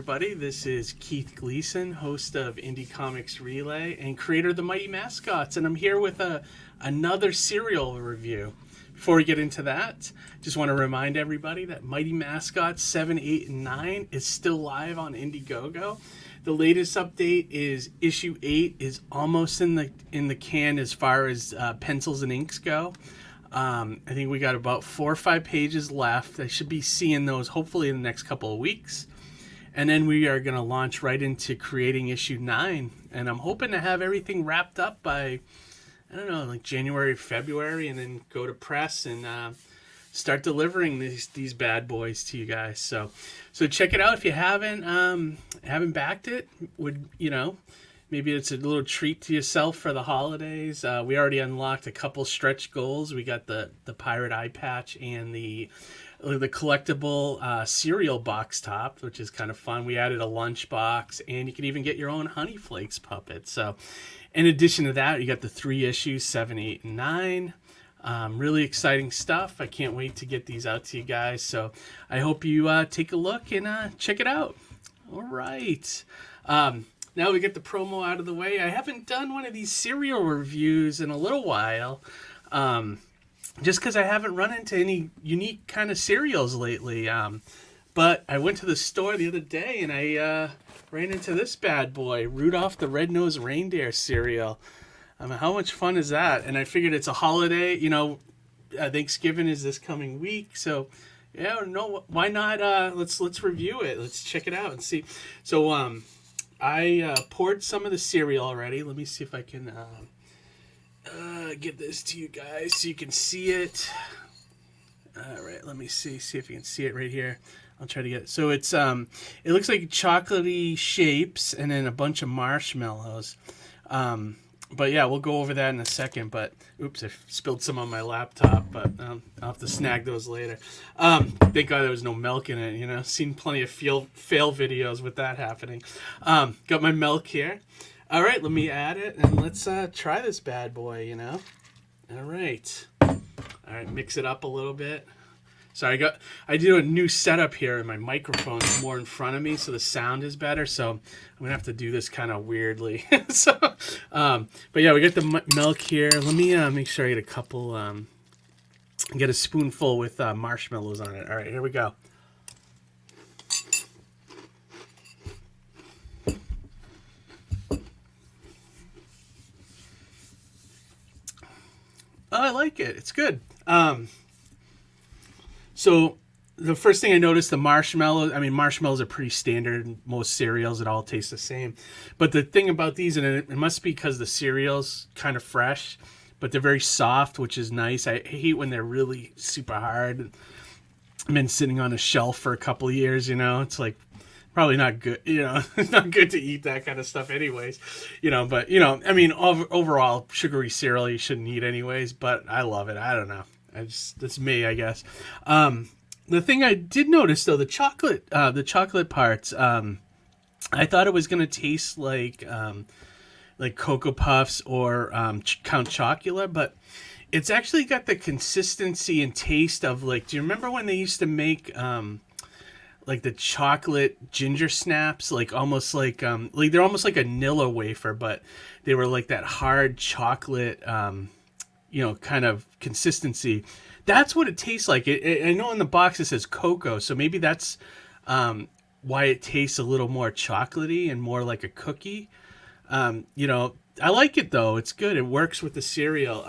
everybody. This is Keith Gleason, host of Indie Comics Relay and creator of the Mighty Mascots, and I'm here with another serial review. Before we get into that, just want to remind everybody that Mighty Mascots 7, 8, and 9 is still live on Indiegogo. The latest update is issue 8 is almost in the can as far as pencils and inks go. I think we got about 4 or 5 pages left. I should be seeing those hopefully in the next couple of weeks. And then we are going to launch right into creating issue 9. And I'm hoping to have everything wrapped up by, I don't know, like January, February, and then go to press and start delivering these bad boys to you guys. So check it out if you haven't backed it. Maybe it's a little treat to yourself for the holidays. We already unlocked a couple stretch goals. We got the pirate eye patch and the collectible cereal box top, which is kind of fun. We added a lunch box, and you can even get your own Honey Flakes puppet. So in addition to that, you got the 3 issues, 7, 8, and 9. Really exciting stuff. I can't wait to get these out to you guys. So I hope you take a look and check it out. All right. Now we get the promo out of the way. I haven't done one of these cereal reviews in a little while, just because I haven't run into any unique kind of cereals lately. But I went to the store the other day and I ran into this bad boy, Rudolph the Red-Nosed Reindeer cereal. How much fun is that? And I figured it's a holiday. Thanksgiving is this coming week, so yeah, no, why not? Let's review it. Let's check it out and see. So I poured some of the cereal already. Let me see if I can get this to you guys so you can see it. All right, let me see if you can see it right here. I'll try to get it. So it's it looks like chocolatey shapes and then a bunch of marshmallows. But yeah, we'll go over that in a second. But oops, I spilled some on my laptop. But I'll have to snag those later. Thank God there was no milk in it. Seen plenty of fail videos with that happening. Got my milk here. All right, let me add it and let's try this bad boy. All right. Mix it up a little bit. Sorry, I do a new setup here, and my microphone's more in front of me, so the sound is better. So I'm gonna have to do this kind of weirdly. But yeah, we got the milk here. Let me make sure I get a couple. Get a spoonful with marshmallows on it. All right, here we go. Oh, I like it. It's good. So the first thing I noticed, the marshmallows. I mean, marshmallows are pretty standard in most cereals. It all tastes the same. But the thing about these, and it must be because the cereal's kind of fresh, but they're very soft, which is nice. I hate when they're really super hard. I've been sitting on a shelf for a couple of years, It's like probably not good, It's not good to eat that kind of stuff anyways, But, I mean, overall, sugary cereal you shouldn't eat anyways, but I love it. I don't know. That's me, I guess. The thing I did notice, though, the chocolate parts, I thought it was going to taste like Cocoa Puffs or Count Chocula, but it's actually got the consistency and taste of, do you remember when they used to make the chocolate ginger snaps, almost like they're almost like a Nilla wafer, but they were like that hard chocolate, kind of consistency. That's what it tastes like. I know in the box it says cocoa, so maybe that's why it tastes a little more chocolatey and more like a cookie. I like it though. It's good. It works with the cereal.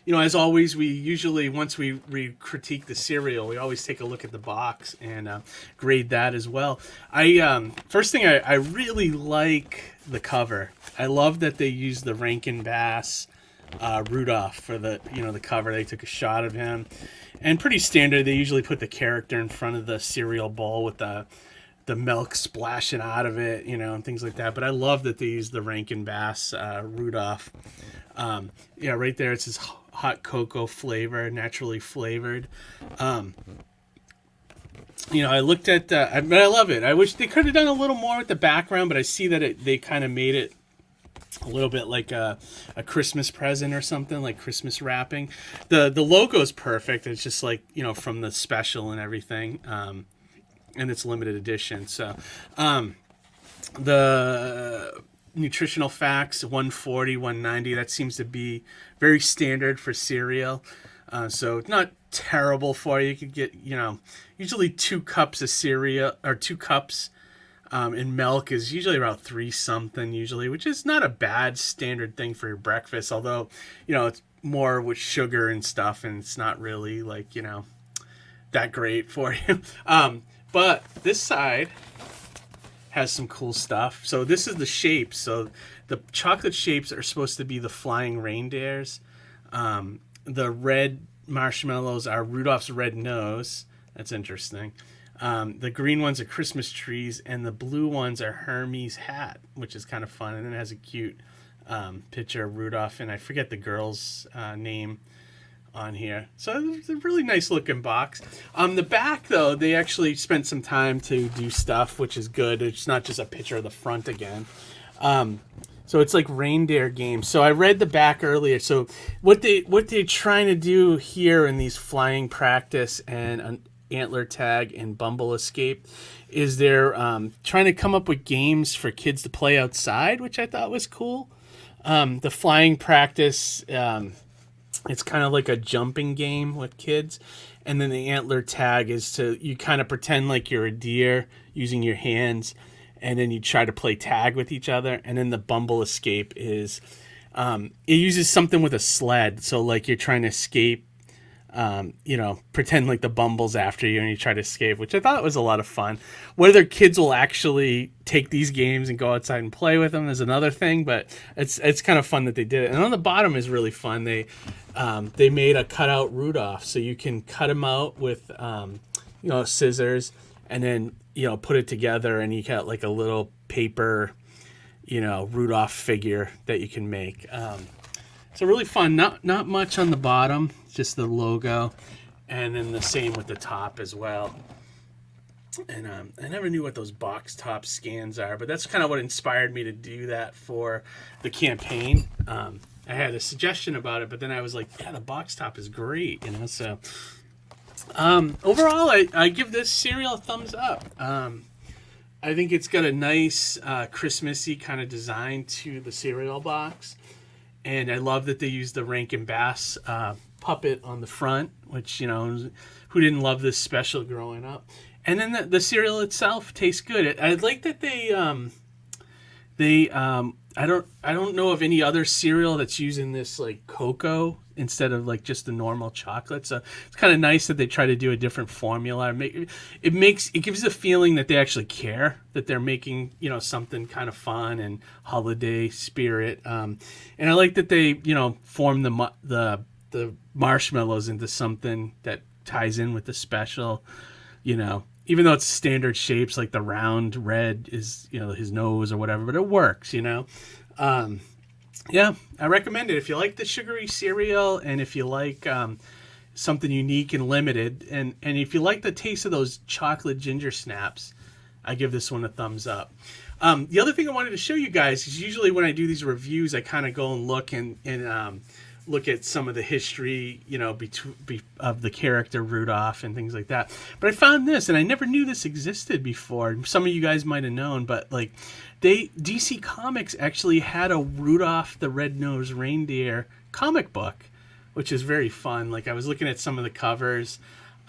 As always, we usually, once we critique the cereal, we always take a look at the box and grade that as well. First thing, I really like the cover. I love that they use the Rankin Bass Rudolph for the cover. They took a shot of him, and pretty standard. They usually put the character in front of the cereal bowl with the milk splashing out of it, and things like that. But I love that they use the Rankin Bass Rudolph. Right there it says hot cocoa flavor, naturally flavored. I looked at but I love it. I wish they could have done a little more with the background, but I see that they kind of made it a little bit like a Christmas present or something, like Christmas wrapping. The logo's perfect. It's just from the special and everything. and it's limited edition. So the nutritional facts 140, 190, that seems to be very standard for cereal. So it's not terrible for you. You could get, usually 2 cups of cereal, or 2 cups in milk is usually about 3 something usually, which is not a bad standard thing for your breakfast. Although, it's more with sugar and stuff, and it's not really like, that great for you. But this side has some cool stuff. So this is the shapes. So the chocolate shapes are supposed to be the flying reindeers. The red marshmallows are Rudolph's red nose. That's interesting. The green ones are Christmas trees, and the blue ones are Hermes' hat, which is kind of fun. And then it has a cute picture of Rudolph, and I forget the girl's name on here. So it's a really nice looking box. The back, though, they actually spent some time to do stuff, which is good. It's not just a picture of the front again. So it's like reindeer games. So I read the back earlier. So what they're trying to do here in these flying practice and an antler tag and bumble escape is they're trying to come up with games for kids to play outside, which I thought was cool. The flying practice, it's kind of like a jumping game with kids. And then the antler tag is you kind of pretend like you're a deer using your hands, and then you try to play tag with each other. And then the bumble escape is, it uses something with a sled. So like you're trying to escape, pretend like the bumble's after you and you try to escape, which I thought was a lot of fun. Whether kids will actually take these games and go outside and play with them is another thing, but it's kind of fun that they did it. And on the bottom is really fun. They made a cutout Rudolph, so you can cut him out with, scissors, and then, put it together, and you got like a little paper, Rudolph figure that you can make. So really fun. Not much on the bottom, just the logo, and then the same with the top as well. And I never knew what those box top scans are, but that's kind of what inspired me to do that for the campaign. I had a suggestion about it, but then I was like, yeah, the box top is great, so overall I give this cereal a thumbs up. I think it's got a nice Christmassy kind of design to the cereal box. And I love that they used the Rankin Bass puppet on the front, which, who didn't love this special growing up? And then the cereal itself tastes good. I like that I don't know of any other cereal that's using this like cocoa instead of like just the normal chocolate. So it's kind of nice that they try to do a different formula. It gives the feeling that they actually care, that they're making, something kind of fun and holiday spirit. And I like that they, form the marshmallows into something that ties in with the special, even though it's standard shapes, like the round red is, his nose or whatever, but it works, Yeah, I recommend it if you like the sugary cereal, and if you like something unique and limited, and if you like the taste of those chocolate ginger snaps, I give this one a thumbs up. The other thing I wanted to show you guys is usually when I do these reviews, I kind of go and look and look at some of the history, of the character Rudolph and things like that. But I found this, and I never knew this existed before. Some of you guys might have known, but like DC Comics actually had a Rudolph the Red-Nosed Reindeer comic book, which is very fun. Like I was looking at some of the covers,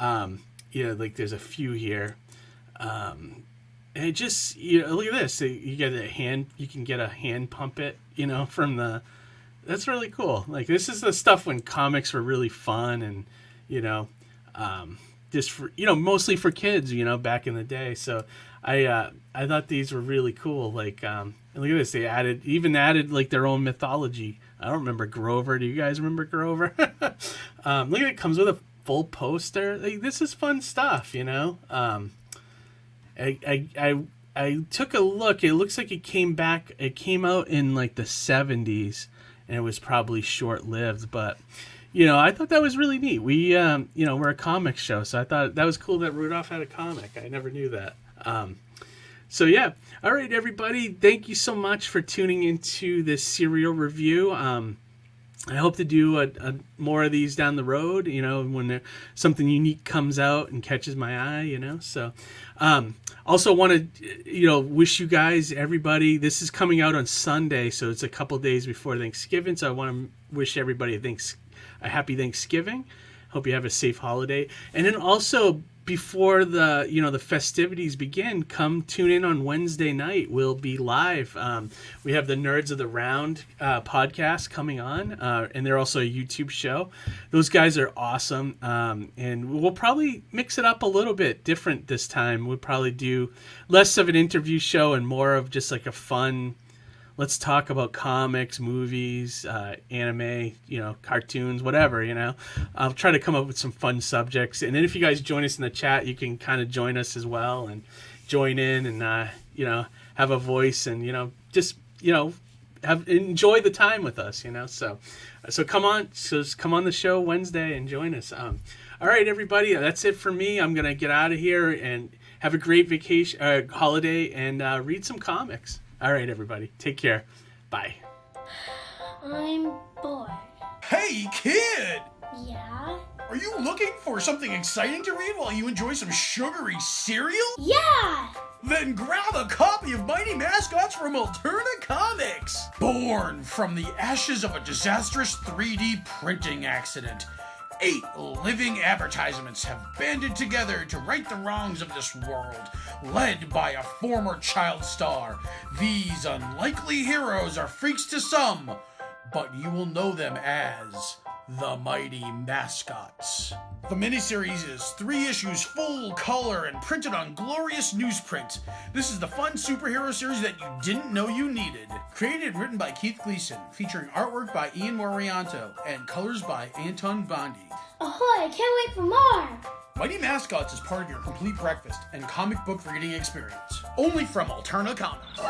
like there's a few here. And it just, look at this. You get you can get a hand puppet, from the. That's really cool. Like this is the stuff when comics were really fun and, just for, mostly for kids, back in the day. So I thought these were really cool. Like, and look at this. They even added like their own mythology. I don't remember Grover. Do you guys remember Grover? Look at it. Comes with a full poster. Like, this is fun stuff, I took a look. It looks like it came out in like the 70s. And it was probably short-lived, but, I thought that was really neat. We, we're a comic show, so I thought that was cool that Rudolph had a comic. I never knew that. So, yeah. All right, everybody. Thank you so much for tuning into this cereal review. I hope to do a more of these down the road, when something unique comes out and catches my eye, So, also want to, wish you guys, everybody, this is coming out on Sunday, so it's a couple days before Thanksgiving. So I want to wish everybody a happy Thanksgiving. Hope you have a safe holiday. And then also, before the festivities begin, come tune in on Wednesday night. We'll be live. We have the Nerds of the Round podcast coming on, and they're also a YouTube show. Those guys are awesome, and we'll probably mix it up a little bit different this time. We'll probably do less of an interview show and more of just like a fun, let's talk about comics, movies, anime, cartoons, whatever, I'll try to come up with some fun subjects. And then if you guys join us in the chat, you can kind of join us as well and join in and, have a voice and, just, enjoy the time with us, So come on the show Wednesday and join us. All right, everybody, that's it for me. I'm going to get out of here and have a great vacation, holiday, and read some comics. All right, everybody. Take care. Bye. I'm bored. Hey, kid! Yeah? Are you looking for something exciting to read while you enjoy some sugary cereal? Yeah! Then grab a copy of Mighty Mascots from Alterna Comics! Born from the ashes of a disastrous 3D printing accident, 8 living advertisements have banded together to right the wrongs of this world, led by a former child star. These unlikely heroes are freaks to some, but you will know them as the Mighty Mascots. The miniseries is 3 issues full color and printed on glorious newsprint. This is the fun superhero series that you didn't know you needed. Created and written by Keith Gleason, featuring artwork by Ian Morianto and colors by Anton Bondi. Ahoy, I can't wait for more! Mighty Mascots is part of your complete breakfast and comic book reading experience. Only from Alterna Comics.